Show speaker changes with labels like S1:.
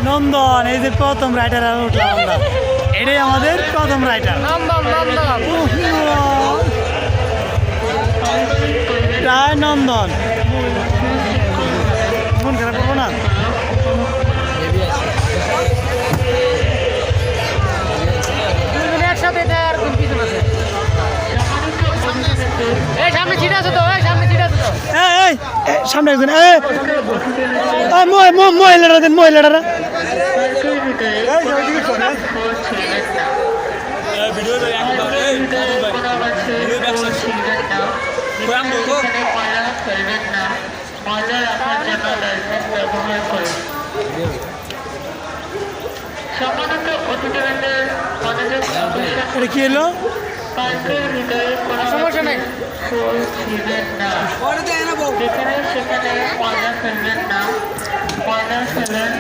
S1: নন্দন, এই যে প্রথম রাইটার উঠলাম আমরা, এটাই আমাদের প্রথম রাইটার। রায় নন্দন, মন খারাপ করবো না।
S2: একসাথে সামনে ছিট আছে তো, সামনে ছিট আছে তো।
S1: এই সামনে একজন, মহিলারা দেন, মহিলারা এটা কি এলো?
S2: সমস্যা নেই।
S3: সেখানে পয়লা ফেলবেন না, পয়লা ফেলেন।